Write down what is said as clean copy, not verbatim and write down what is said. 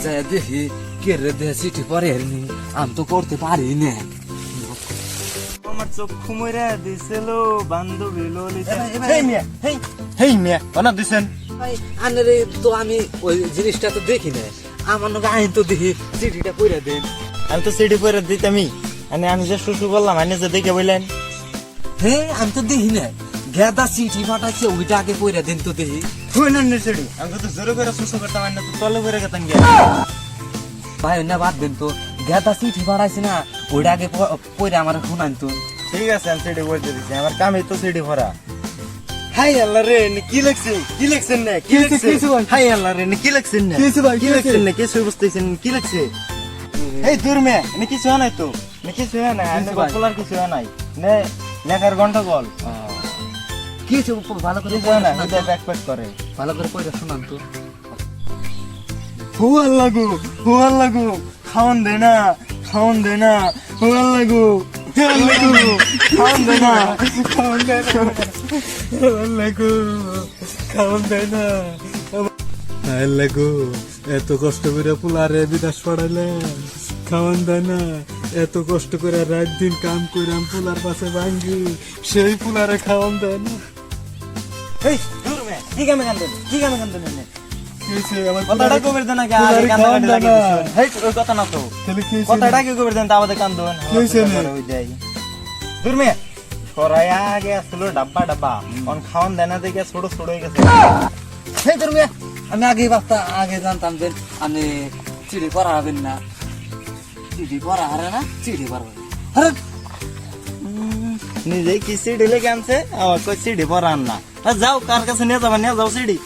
যাই দেখি কে রে দেহে চিঠি পরে হেরনি আমি তো করতে পারি না। আমার চক্ষু মইরা দিছিল বান্ধবী ললিতা। হেই মিয়া অনার দিছেন আরে তো আমি ওই জিনিসটা তো দেখি না, আমার নাকি আইন তো দেখি চিঠিটা পড়ে দেন। আমি তো সিডি পরে দিতামই, আমি যে শুশু বললাম আইনে যে দেখে বললেন। হ্যাঁ আমি তো দেখি না, গেদা চিঠি পাঠাইছে ওইটা আগে পড়ে দেন তো দেখি। হইলেন না সিডি, আমি তো জোরে করে শুশু করতাম, আইনে তো তলে করে গেতাম গিয়া। ভাই না বাদ দেন তো, গেদা চিঠি পাঠাইছে না ওইটা আগে পড়ে আমার শুনান তো। ঠিক আছে আমি সিডি বলতে দিচ্ছি, আমার কামই তো সিডি ভরা। হাই আল্লাহ রে কি লাগছে, কি লাগছেন না, কি লাগছে? হাই আল্লাহ রে কি লাগছেন না, কি লাগছেন না, কিছু বুঝতেছেন কি লাগছে? এই দূর মে কিছু হয় নাই তো, কিছু হয় নাই, আমি বলার কিছু হয় নাই নে, লেখার গন্ডগোল কি হয়েছে ভালো করে কিছু হয় না, এটা ব্যাকপ্যাক করে। ভালো করে পড়ে শোনান তো। হুয়াল লাগু, হুয়াল লাগু, খাওন দে না, খাওন দে না, হুয়াল লাগু, হুয়াল লাগু, খাওন দে না, খাওন দে না, হুয়াল লাগু, খাওন দে না। লাগু এত কষ্ট করে পুলারে বিদেশ পড়াইলেন, খাওয়ান দেয় না, এত কষ্ট করে রাত দিন কাম করে পুলার পাশে ভাঙ্গি, সেই পুলারে খাওয়ান দেয় না। এই দূর মে কি কামে কান্দেন, কি কামে কান্দেন? কথাটা কবে দেন আগে, আগে কান্দাকাটি লাগিয়ে দিছেন। হেই ওই কথা না তো, কথাটা কি কবে দেন তা আমাদের কান্দন ওই যাই। দূর মে সরাই আগে আসলো ডাব্বা ডাব্বা, অন খাওয়ান দেয় না দেখে ছোট ছোট হয়ে গেছে। সেই ধরবে আমি আগে ভাবতাম, আগে জানতাম যে আমি চিঠি পড়া হবেন না, চিঠি পড়া হারে না, চিঠি পড়া আরে নিজে কি সিডি লেগে আনছে, আমার কই সিডি পরান না। যাও কার কাছে নিয়ে যাবা, নিয়ে যাও সিডি।